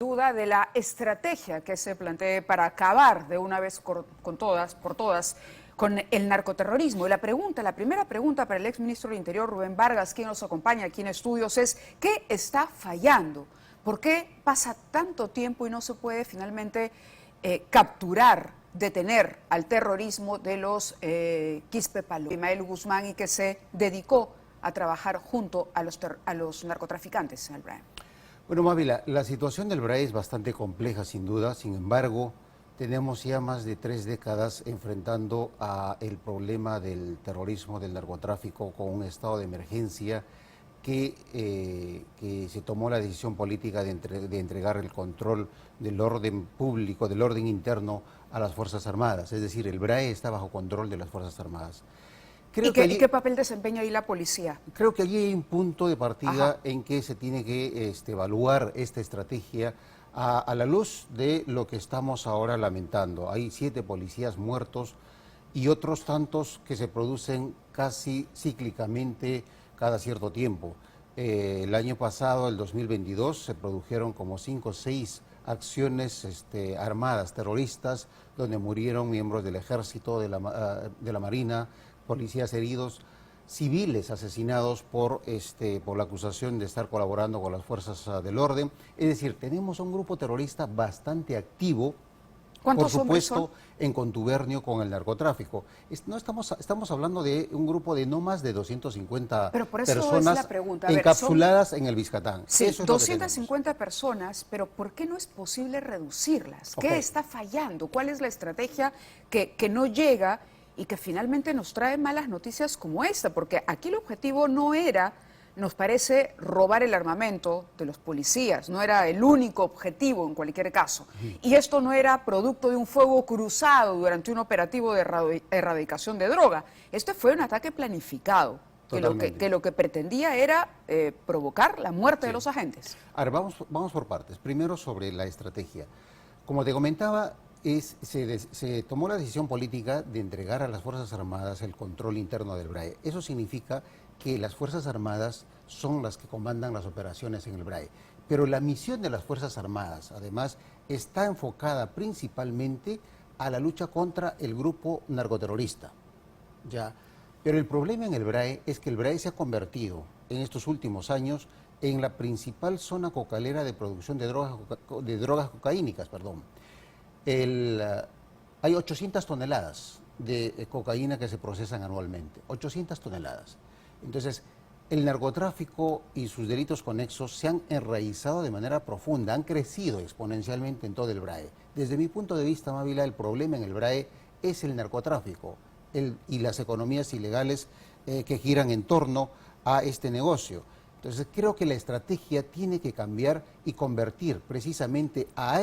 Duda de la estrategia que se plantee para acabar de una vez por todas con el narcoterrorismo. Y la primera pregunta para el exministro del Interior, Rubén Vargas, quien nos acompaña aquí en estudios, es ¿qué está fallando? ¿Por qué pasa tanto tiempo y no se puede finalmente capturar, detener al terrorismo de los Quispe Paloma? Ismael Guzmán, y que se dedicó a trabajar junto a los narcotraficantes en el BRAE. Bueno, Mávila, la situación del BRAE es bastante compleja, sin duda. Sin embargo, tenemos ya más de 3 décadas enfrentando el problema del terrorismo, del narcotráfico, con un estado de emergencia que se tomó la decisión política de entregar el control del orden público, del orden interno a las Fuerzas Armadas. Es decir, el BRAE está bajo control de las Fuerzas Armadas. ¿Y qué papel desempeña ahí la policía? Creo que allí hay un punto de partida en que se tiene que evaluar esta estrategia a la luz de lo que estamos ahora lamentando. Hay 7 policías muertos y otros tantos que se producen casi cíclicamente cada cierto tiempo. El año pasado, el 2022, se produjeron como 5 o 6 acciones armadas terroristas donde murieron miembros del Ejército, de la Marina, policías heridos, civiles asesinados por la acusación de estar colaborando con las fuerzas del orden. Es decir, tenemos un grupo terrorista bastante activo, por supuesto, en contubernio con el narcotráfico. No estamos hablando de un grupo de no más de 250 personas encapsuladas en el Biscatán. Sí, eso es 250 personas, pero ¿por qué no es posible reducirlas? ¿Qué está fallando? ¿Cuál es la estrategia que no llega y que finalmente nos trae malas noticias como esta? Porque aquí el objetivo no era, nos parece, robar el armamento de los policías, no era el único objetivo en cualquier caso. Y esto no era producto de un fuego cruzado durante un operativo de erradicación de droga. Este fue un ataque planificado, que lo que pretendía era provocar la muerte de los agentes. Ahora, vamos por partes. Primero sobre la estrategia. Como te comentaba, se tomó la decisión política de entregar a las Fuerzas Armadas el control interno del BRAE. Eso significa que las Fuerzas Armadas son las que comandan las operaciones en el BRAE. Pero la misión de las Fuerzas Armadas, además, está enfocada principalmente a la lucha contra el grupo narcoterrorista. ¿Ya? Pero el problema en el BRAE es que el BRAE se ha convertido en estos últimos años en la principal zona cocalera de producción de drogas cocaínicas. Hay 800 toneladas de cocaína que se procesan anualmente, 800 toneladas. Entonces, el narcotráfico y sus delitos conexos se han enraizado de manera profunda, han crecido exponencialmente en todo el BRAE. Desde mi punto de vista, Mávila, el problema en el BRAE es el narcotráfico y las economías ilegales que giran en torno a este negocio. Entonces, creo que la estrategia tiene que cambiar y convertir precisamente a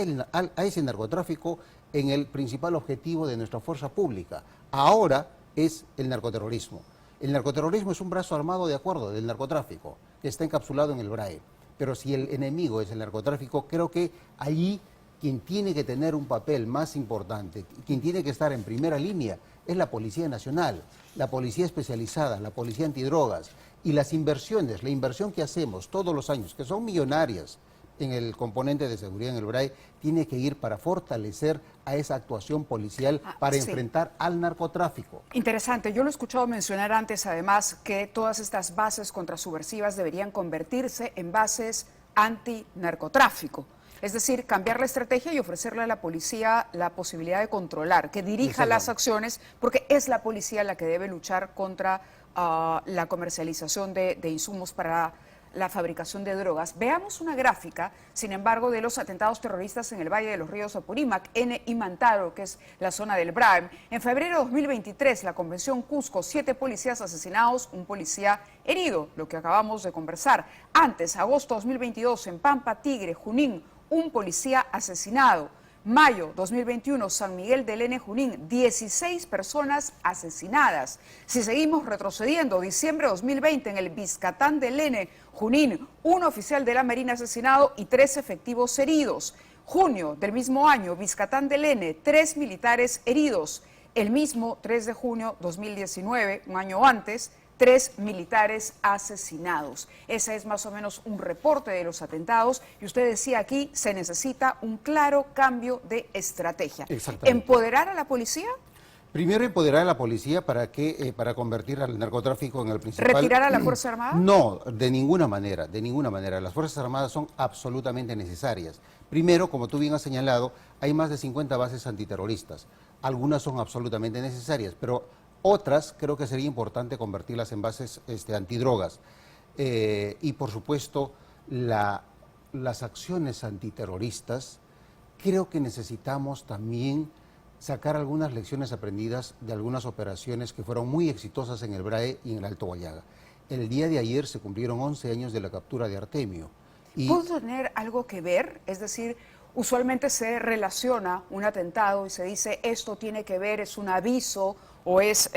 ese narcotráfico en el principal objetivo de nuestra fuerza pública. Ahora es el narcoterrorismo. El narcoterrorismo es un brazo armado, de acuerdo, del narcotráfico, que está encapsulado en el BRAE. Pero si el enemigo es el narcotráfico, creo que allí quien tiene que tener un papel más importante, quien tiene que estar en primera línea, es la Policía Nacional, la Policía Especializada, la Policía Antidrogas. Y las inversiones, la inversión que hacemos todos los años, que son millonarias en el componente de seguridad en el BRAE, tiene que ir para fortalecer a esa actuación policial para enfrentar al narcotráfico. Interesante, yo lo he escuchado mencionar antes, además, que todas estas bases contrasubversivas deberían convertirse en bases antinarcotráfico. Es decir, cambiar la estrategia y ofrecerle a la policía la posibilidad de controlar, que dirija las acciones, porque es la policía la que debe luchar contra la comercialización de insumos para la fabricación de drogas. Veamos una gráfica, sin embargo, de los atentados terroristas en el Valle de los Ríos Apurímac, en Imantaro, que es la zona del BRAE. En febrero de 2023, la Convención Cusco, 7 policías asesinados, un policía herido, lo que acabamos de conversar. Antes, agosto de 2022, en Pampa, Tigre, Junín, un policía asesinado. Mayo 2021, San Miguel del N, Junín, 16 personas asesinadas. Si seguimos retrocediendo, diciembre de 2020, en el Biscatán del N, Junín, un oficial de la Marina asesinado y 3 efectivos heridos. Junio del mismo año, Biscatán del N, 3 militares heridos. El mismo 3 de junio 2019, un año antes, 3 militares asesinados. Ese es más o menos un reporte de los atentados y usted decía aquí se necesita un claro cambio de estrategia. Exactamente. ¿Empoderar a la policía? Primero, empoderar a la policía para convertir al narcotráfico en el principal... ¿Retirar a la Fuerza Armada? No, de ninguna manera, de ninguna manera. Las Fuerzas Armadas son absolutamente necesarias. Primero, como tú bien has señalado, hay más de 50 bases antiterroristas. Algunas son absolutamente necesarias, pero otras creo que sería importante convertirlas en bases antidrogas. Y por supuesto, las acciones antiterroristas, creo que necesitamos también sacar algunas lecciones aprendidas de algunas operaciones que fueron muy exitosas en el BRAE y en el Alto Guayaga. El día de ayer se cumplieron 11 años de la captura de Artemio. ¿Pudo tener algo que ver? Es decir, usualmente se relaciona un atentado y se dice esto tiene que ver, es un aviso o es,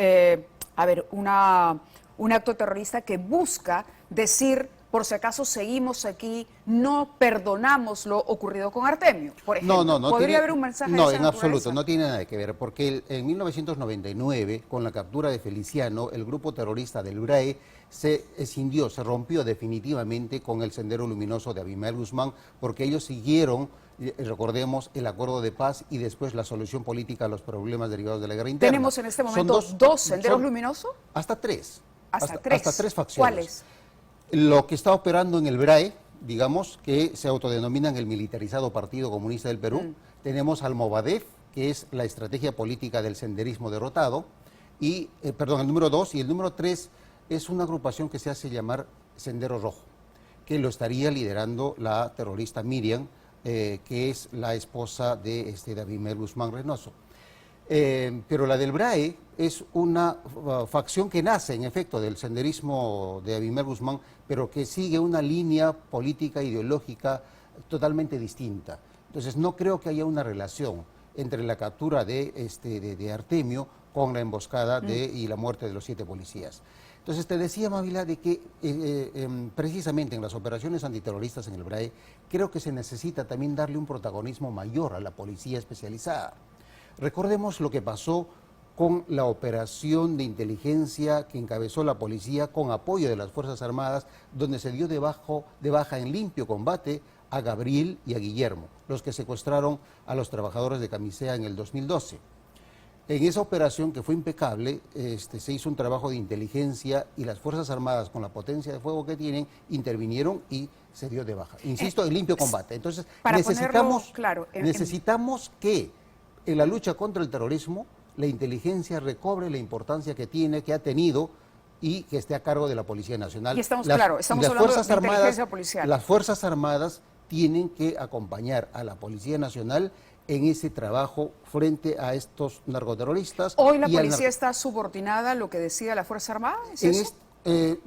un acto terrorista que busca decir, por si acaso seguimos aquí, no perdonamos lo ocurrido con Artemio, por ejemplo. No, ¿Podría haber un mensaje de no, esa en naturaleza? absoluto, no tiene nada que ver, porque en 1999, con la captura de Feliciano, el grupo terrorista del BRAE se escindió, se rompió definitivamente con el Sendero Luminoso de Abimael Guzmán, porque ellos siguieron, recordemos, el acuerdo de paz y después la solución política a los problemas derivados de la guerra interna. ¿Tenemos en este momento dos senderos luminosos? Hasta tres. Hasta tres facciones. ¿Cuáles? Lo que está operando en el BRAE, digamos, que se autodenominan el militarizado Partido Comunista del Perú. Tenemos al Movadef, que es la estrategia política del senderismo derrotado, y, el número 2, y el número 3 es una agrupación que se hace llamar Sendero Rojo, que lo estaría liderando la terrorista Miriam, que es la esposa de Abimael Guzmán Reynoso. Pero la del BRAE es una facción que nace, en efecto, del senderismo de Abimael Guzmán, pero que sigue una línea política, ideológica totalmente distinta. Entonces, no creo que haya una relación entre la captura de Artemio con la emboscada y la muerte de los 7 policías. Entonces, te decía, Mávila, de que precisamente en las operaciones antiterroristas en el BRAE, creo que se necesita también darle un protagonismo mayor a la policía especializada. Recordemos lo que pasó con la operación de inteligencia que encabezó la policía con apoyo de las Fuerzas Armadas, donde se dio de baja en limpio combate a Gabriel y a Guillermo, los que secuestraron a los trabajadores de Camisea en el 2012. En esa operación, que fue impecable, se hizo un trabajo de inteligencia y las Fuerzas Armadas, con la potencia de fuego que tienen, intervinieron y se dio de baja. Insisto, en limpio combate. Entonces, necesitamos que en la lucha contra el terrorismo, la inteligencia recobre la importancia que ha tenido y que esté a cargo de la Policía Nacional. Y estamos hablando de inteligencia policial. Las Fuerzas Armadas tienen que acompañar a la Policía Nacional en ese trabajo frente a estos narcoterroristas. ¿Hoy la policía está subordinada a lo que decida la Fuerza Armada? ¿Es eso?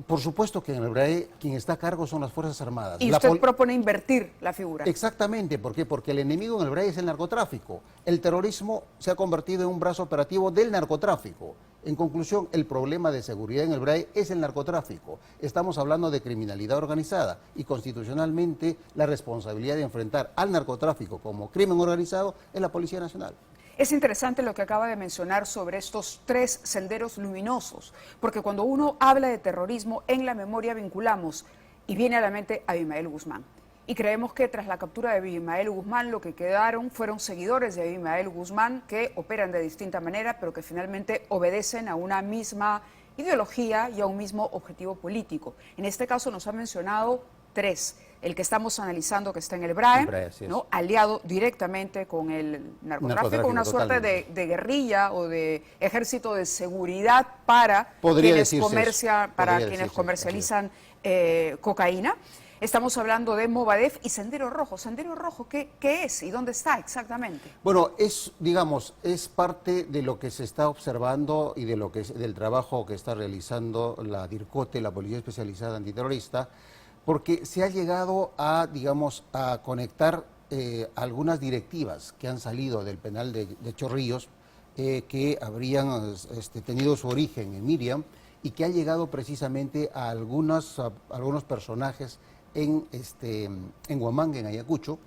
Por supuesto que en el BRAE quien está a cargo son las Fuerzas Armadas. Y usted propone invertir la figura. Exactamente, ¿por qué? Porque el enemigo en el BRAE es el narcotráfico. El terrorismo se ha convertido en un brazo operativo del narcotráfico. En conclusión, el problema de seguridad en el BRAE es el narcotráfico. Estamos hablando de criminalidad organizada y constitucionalmente la responsabilidad de enfrentar al narcotráfico como crimen organizado es la Policía Nacional. Es interesante lo que acaba de mencionar sobre estos 3 senderos luminosos, porque cuando uno habla de terrorismo, en la memoria vinculamos, y viene a la mente Abimael Guzmán. Y creemos que tras la captura de Abimael Guzmán, lo que quedaron fueron seguidores de Abimael Guzmán que operan de distinta manera, pero que finalmente obedecen a una misma ideología y a un mismo objetivo político. En este caso nos ha mencionado 3. El que estamos analizando, que está en el BRAE, ¿no? Aliado directamente con el narcotráfico, una suerte de guerrilla o de ejército de seguridad para quienes comercializan cocaína. Estamos hablando de Movadef y Sendero Rojo. ¿Sendero Rojo qué es y dónde está exactamente? Bueno, es parte de lo que se está observando y del trabajo que está realizando la DIRCOTE, la Policía Especializada Antiterrorista, porque se ha llegado a conectar algunas directivas que han salido del penal de Chorrillos, que habrían tenido su origen en Miriam y que ha llegado precisamente a algunos personajes en Huamanga, en Ayacucho,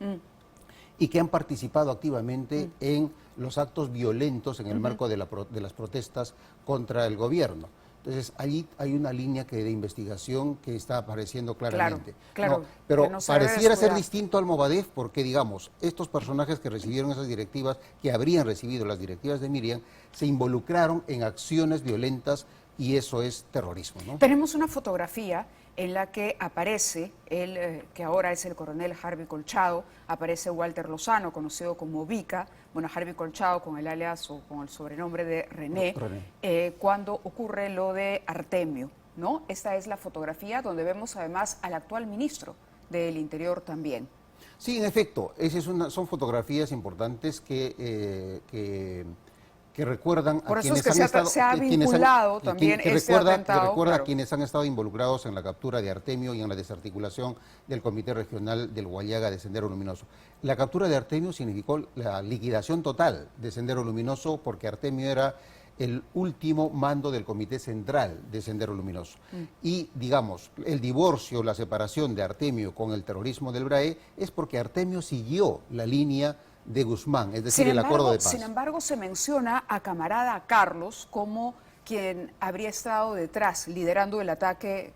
y que han participado activamente en los actos violentos en el marco de las protestas contra el gobierno. Entonces, allí hay una línea de investigación que está apareciendo claramente. Claro, no, pero no pareciera ser distinto al Movadef porque, digamos, estos personajes que recibieron esas directivas, que habrían recibido las directivas de Miriam, se involucraron en acciones violentas y eso es terrorismo, ¿no? Tenemos una fotografía en la que aparece que ahora es el coronel Harvey Colchado, aparece Walter Lozano, conocido como Vica, bueno, Harvey Colchado con el alias o con el sobrenombre de René. Cuando ocurre lo de Artemio, ¿no? Esta es la fotografía donde vemos además al actual ministro del Interior también. Sí, en efecto, son fotografías importantes que recuerdan por a eso quienes es que han estado... se ha vinculado también este atentado. Que recuerda claro. a quienes han estado involucrados en la captura de Artemio y en la desarticulación del Comité Regional del Huallaga de Sendero Luminoso. La captura de Artemio significó la liquidación total de Sendero Luminoso porque Artemio era el último mando del Comité Central de Sendero Luminoso. Y, digamos, el divorcio, la separación de Artemio con el terrorismo del BRAE es porque Artemio siguió la línea de Guzmán, es decir, el acuerdo de paz. Sin embargo, se menciona a camarada Carlos como quien habría estado detrás, liderando el ataque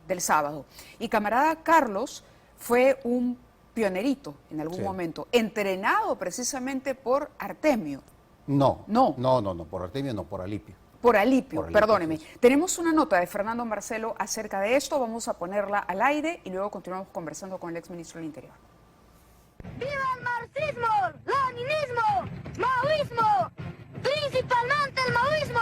del sábado. Y camarada Carlos fue un pionerito en algún momento, entrenado precisamente por Artemio. No, por Artemio no, por Alipio. Por Alipio, perdóneme. Sí. Tenemos una nota de Fernando Marcelo acerca de esto, vamos a ponerla al aire y luego continuamos conversando con el exministro del Interior. ¡Viva el marxismo, leninismo, maoísmo! Principalmente el maoísmo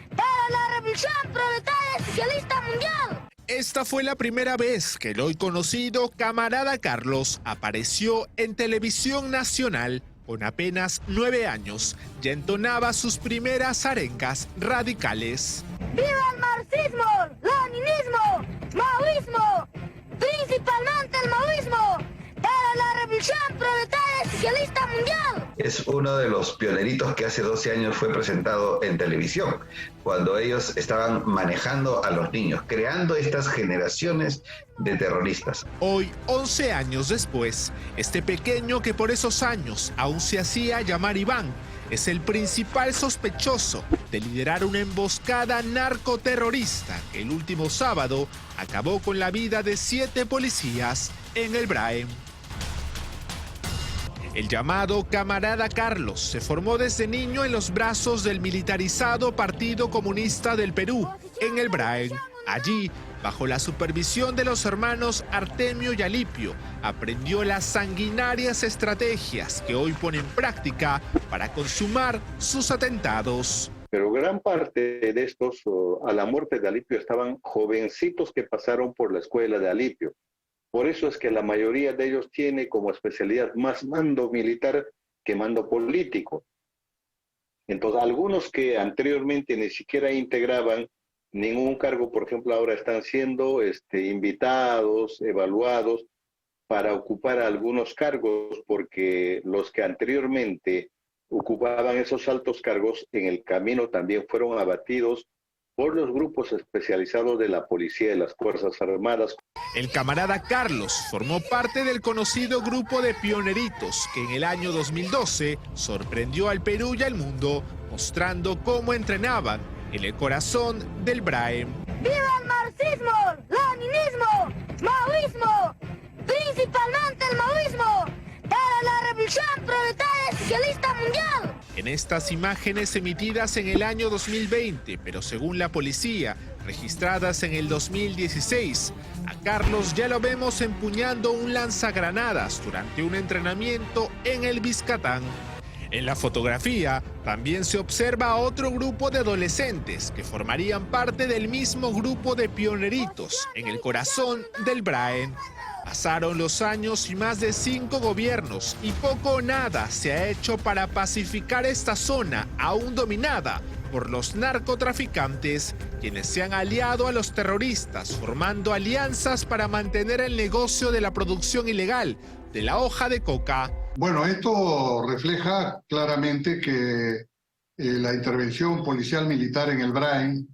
para la revolución proletaria socialista mundial. Esta fue la primera vez que el hoy conocido camarada Carlos apareció en televisión nacional. Con apenas 9 años, ya entonaba sus primeras arengas radicales. ¡Viva el marxismo, leninismo, maoísmo! Principalmente el maoísmo para la revolución proletaria socialista mundial. Es uno de los pioneritos que hace 12 años fue presentado en televisión, cuando ellos estaban manejando a los niños, creando estas generaciones de terroristas. Hoy, 11 años después, este pequeño que por esos años aún se hacía llamar Iván, es el principal sospechoso de liderar una emboscada narcoterrorista que el último sábado acabó con la vida de 7 policías en el BRAE. El llamado camarada Carlos se formó desde niño en los brazos del militarizado Partido Comunista del Perú, en el BRAE. Allí, bajo la supervisión de los hermanos Artemio y Alipio, aprendió las sanguinarias estrategias que hoy pone en práctica para consumar sus atentados. Pero gran parte de estos, a la muerte de Alipio, estaban jovencitos que pasaron por la escuela de Alipio. Por eso es que la mayoría de ellos tiene como especialidad más mando militar que mando político. Entonces, algunos que anteriormente ni siquiera integraban ningún cargo, por ejemplo, ahora están siendo invitados, evaluados para ocupar algunos cargos, porque los que anteriormente ocupaban esos altos cargos en el camino también fueron abatidos por los grupos especializados de la policía y las Fuerzas Armadas. El camarada Carlos formó parte del conocido grupo de pioneritos que en el año 2012 sorprendió al Perú y al mundo, mostrando cómo entrenaban en el corazón del BRAE. ¡Viva el marxismo, leninismo, maoísmo! Principalmente el maoísmo para la revolución proletaria socialista mundial. En estas imágenes emitidas en el año 2020, pero según la policía, registradas en el 2016, a Carlos ya lo vemos empuñando un lanzagranadas durante un entrenamiento en el Biscatán. En la fotografía también se observa a otro grupo de adolescentes que formarían parte del mismo grupo de pioneritos en el corazón del BRAE. Pasaron los años y más de 5 gobiernos y poco o nada se ha hecho para pacificar esta zona aún dominada por los narcotraficantes, quienes se han aliado a los terroristas, formando alianzas para mantener el negocio de la producción ilegal de la hoja de coca. Bueno, esto refleja claramente que la intervención policial militar en el BRAE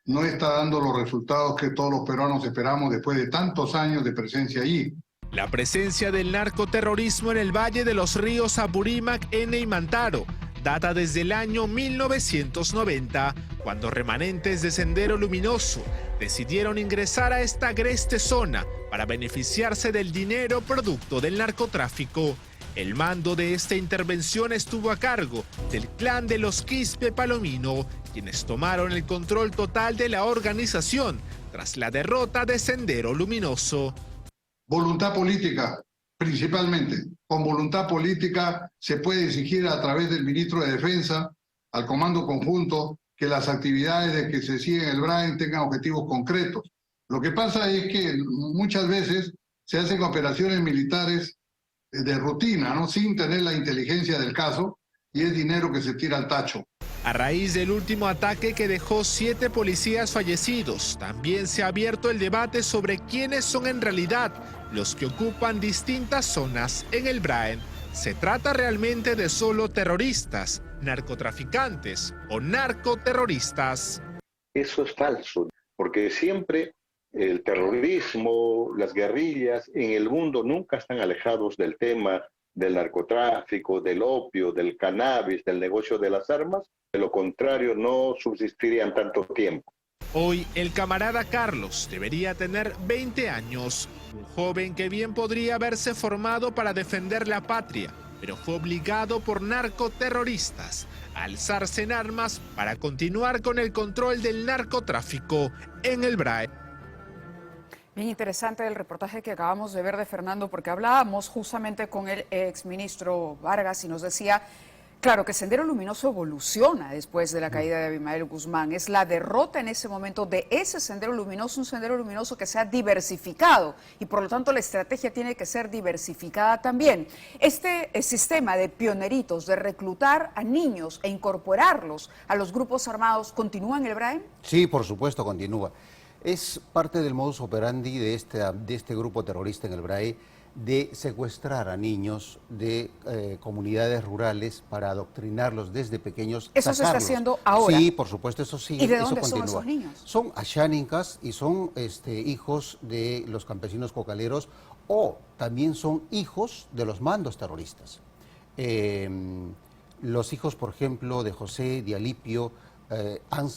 no está dando los resultados que todos los peruanos esperamos después de tantos años de presencia allí. La presencia del narcoterrorismo en el Valle de los Ríos Apurímac, Ene y Mantaro data desde el año 1990, cuando remanentes de Sendero Luminoso decidieron ingresar a esta agreste zona para beneficiarse del dinero producto del narcotráfico. El mando de esta intervención estuvo a cargo del clan de los Quispe Palomino, quienes tomaron el control total de la organización tras la derrota de Sendero Luminoso. Voluntad política, principalmente. Con voluntad política se puede exigir a través del ministro de Defensa al Comando Conjunto que las actividades de que se siguen el BRAEN tengan objetivos concretos. Lo que pasa es que muchas veces se hacen operaciones militares de rutina, ¿no? Sin tener la inteligencia del caso, y es dinero que se tira al tacho. A raíz del último ataque que dejó 7 policías fallecidos, también se ha abierto el debate sobre quiénes son en realidad los que ocupan distintas zonas en el BRAEN. ¿Se trata realmente de solo terroristas, narcotraficantes o narcoterroristas? Eso es falso, porque siempre el terrorismo, las guerrillas en el mundo nunca están alejados del tema del narcotráfico, del opio, del cannabis, del negocio de las armas. De lo contrario, no subsistirían tanto tiempo. Hoy el camarada Carlos debería tener 20 años, un joven que bien podría haberse formado para defender la patria, pero fue obligado por narcoterroristas a alzarse en armas para continuar con el control del narcotráfico en el BRAEN. Bien interesante el reportaje que acabamos de ver de Fernando, porque hablábamos justamente con el exministro Vargas y nos decía, claro, que Sendero Luminoso evoluciona después de la caída de Abimael Guzmán. Es la derrota en ese momento de ese Sendero Luminoso, un Sendero Luminoso que se ha diversificado y por lo tanto la estrategia tiene que ser diversificada también. Este sistema de pioneritos, de reclutar a niños e incorporarlos a los grupos armados, ¿continúa en el BRAEN? Sí, por supuesto, continúa. Es parte del modus operandi de este grupo terrorista en el BRAE de secuestrar a niños de comunidades rurales para adoctrinarlos desde pequeños. ¿Eso se está haciendo ahora? Sí, por supuesto, eso sí. ¿Y de eso dónde continúa. son esos niños? Son ashánicas y son hijos de los campesinos cocaleros, o también son hijos de los mandos terroristas. Los hijos, por ejemplo, de José, de Alipio,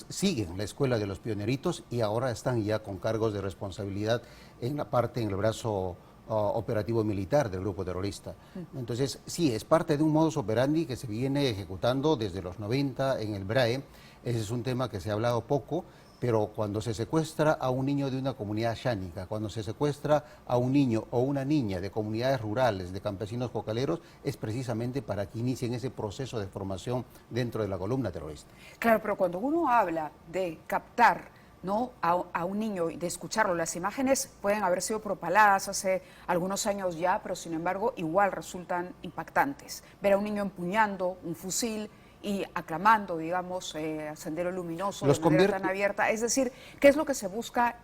siguen la escuela de los pioneritos y ahora están ya con cargos de responsabilidad en el brazo operativo militar del grupo terrorista. Entonces, sí, es parte de un modus operandi que se viene ejecutando desde los 90 en el BRAE. Ese es un tema que se ha hablado poco, pero cuando se secuestra a un niño de una comunidad ashánica, cuando se secuestra a un niño o una niña de comunidades rurales, de campesinos cocaleros, es precisamente para que inicien ese proceso de formación dentro de la columna terrorista. Claro, pero cuando uno habla de captar, ¿no?, a un niño y de escucharlo, las imágenes pueden haber sido propaladas hace algunos años ya, pero sin embargo igual resultan impactantes. Ver a un niño empuñando un fusil y aclamando, digamos, a Sendero Luminoso de manera tan abierta. Es decir, ¿qué es lo que se busca?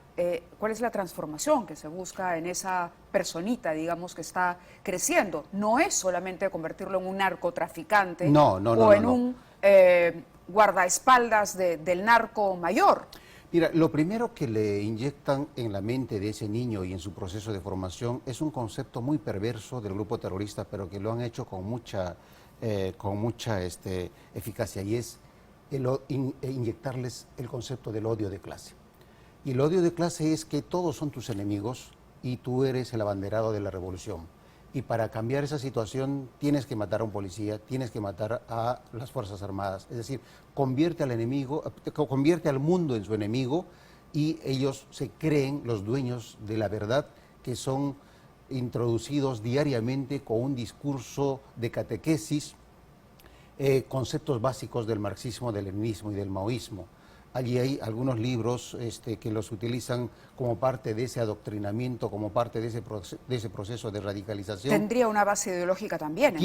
¿Cuál es la transformación que se busca en esa personita, digamos, que está creciendo? No es solamente convertirlo en un narcotraficante un guardaespaldas del narco mayor. Mira, lo primero que le inyectan en la mente de ese niño y en su proceso de formación es un concepto muy perverso del grupo terrorista, pero que lo han hecho con mucha eficacia, y es inyectarles el concepto del odio de clase. Y el odio de clase es que todos son tus enemigos y tú eres el abanderado de la revolución. Y para cambiar esa situación tienes que matar a un policía, tienes que matar a las Fuerzas Armadas. Es decir, convierte al mundo en su enemigo, y ellos se creen los dueños de la verdad, que son introducidos diariamente con un discurso de catequesis, conceptos básicos del marxismo, del leninismo y del maoísmo. Allí hay algunos libros que los utilizan como parte de ese adoctrinamiento, como parte de ese proceso de radicalización. Tendría una base ideológica también,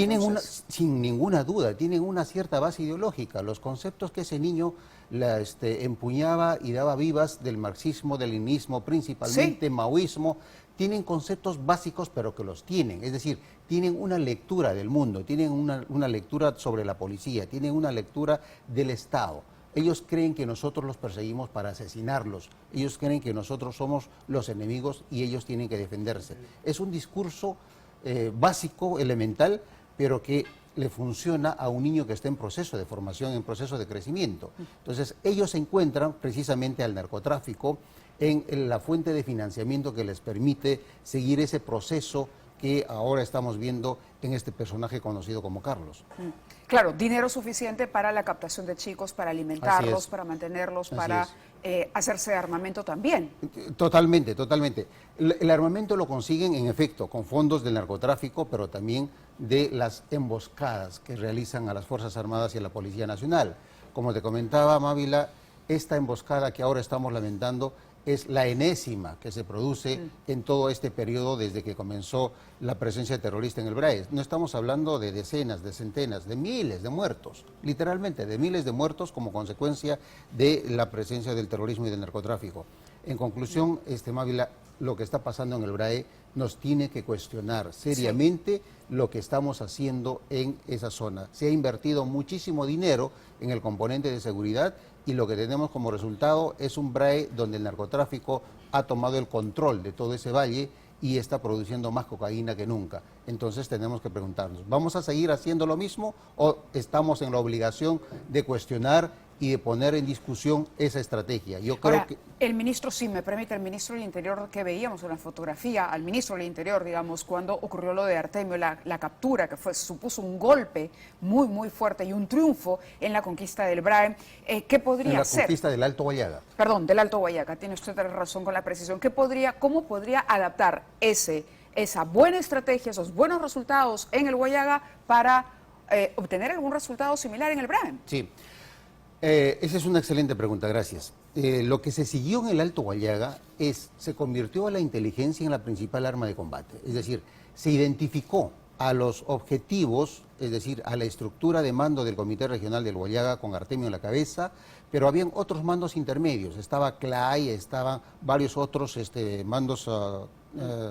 sin ninguna duda, tienen una cierta base ideológica. Los conceptos que ese niño empuñaba y daba vivas del marxismo, del leninismo, principalmente maoísmo, tienen conceptos básicos, pero que los tienen. Es decir, tienen una lectura del mundo, tienen una lectura sobre la policía, tienen una lectura del Estado. Ellos creen que nosotros los perseguimos para asesinarlos. Ellos creen que nosotros somos los enemigos y ellos tienen que defenderse. Es un discurso básico, elemental, pero que le funciona a un niño que está en proceso de formación, en proceso de crecimiento. Entonces, ellos encuentran precisamente al narcotráfico en la fuente de financiamiento que les permite seguir ese proceso que ahora estamos viendo en este personaje conocido como Carlos. Claro, dinero suficiente para la captación de chicos, para alimentarlos, para mantenerlos, para hacerse de armamento también. Totalmente, totalmente. El armamento lo consiguen, en efecto, con fondos del narcotráfico, pero también de las emboscadas que realizan a las Fuerzas Armadas y a la Policía Nacional. Como te comentaba, Mávila, esta emboscada que ahora estamos lamentando es la enésima que se produce en todo este periodo desde que comenzó la presencia terrorista en el BRAE. No estamos hablando de decenas, de centenas, de miles de muertos, literalmente de miles de muertos como consecuencia de la presencia del terrorismo y del narcotráfico. En conclusión, Mávila, lo que está pasando en el BRAE nos tiene que cuestionar seriamente lo que estamos haciendo en esa zona. Se ha invertido muchísimo dinero en el componente de seguridad y lo que tenemos como resultado es un BRAE donde el narcotráfico ha tomado el control de todo ese valle y está produciendo más cocaína que nunca. Entonces tenemos que preguntarnos, ¿vamos a seguir haciendo lo mismo o estamos en la obligación de cuestionar y de poner en discusión esa estrategia? Yo creo Ahora, que... el ministro, si me permite, el ministro del Interior que veíamos en la fotografía, al ministro del Interior, digamos, cuando ocurrió lo de Artemio, la captura, que supuso un golpe muy, muy fuerte y un triunfo en la conquista del BRAE, ¿qué podría hacer? En la conquista del Alto Guayaga. Perdón, del Alto Guayaga, tiene usted razón con la precisión. ¿Cómo podría adaptar esa buena estrategia, esos buenos resultados en el Guayaga para obtener algún resultado similar en el BRAE? Sí. Esa es una excelente pregunta, gracias. Lo que se siguió en el Alto Guayaga se convirtió a la inteligencia en la principal arma de combate. Es decir, se identificó a los objetivos, es decir, a la estructura de mando del Comité Regional del Guayaga con Artemio en la cabeza, pero habían otros mandos intermedios. Estaba CLAI, estaban varios otros mandos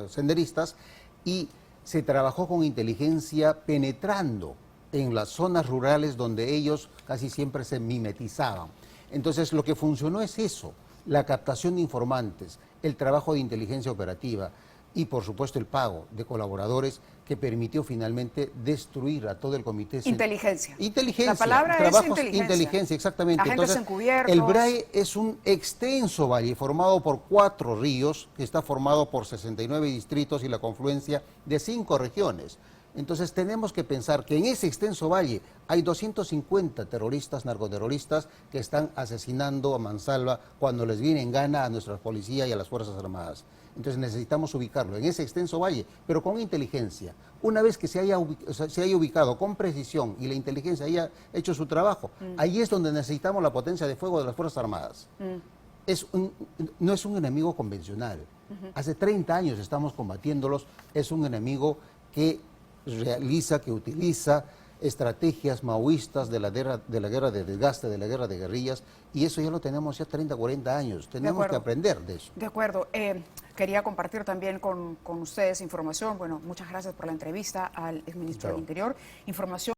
senderistas y se trabajó con inteligencia penetrando en las zonas rurales donde ellos casi siempre se mimetizaban. Entonces, lo que funcionó es eso, la captación de informantes, el trabajo de inteligencia operativa y, por supuesto, el pago de colaboradores que permitió finalmente destruir a todo el comité. Inteligencia. Inteligencia. La palabra trabajos, es inteligencia. Exactamente. Agentes Entonces, encubiertos. el BRAE es un extenso valle formado por 4 ríos, que está formado por 69 distritos y la confluencia de 5 regiones. Entonces tenemos que pensar que en ese extenso valle hay 250 terroristas, narcoterroristas que están asesinando a mansalva cuando les viene en gana a nuestra policía y a las Fuerzas Armadas. Entonces necesitamos ubicarlo en ese extenso valle, pero con inteligencia. Una vez que se haya ubicado con precisión y la inteligencia haya hecho su trabajo, ahí es donde necesitamos la potencia de fuego de las Fuerzas Armadas. No es un enemigo convencional. Hace 30 años estamos combatiéndolos, es un enemigo que que utiliza estrategias maoístas de la guerra de desgaste, de la guerra de guerrillas, y eso ya lo tenemos ya 30, 40 años. Tenemos que aprender de eso. De acuerdo. Quería compartir también con ustedes información. Bueno, muchas gracias por la entrevista al exministro del Interior. Información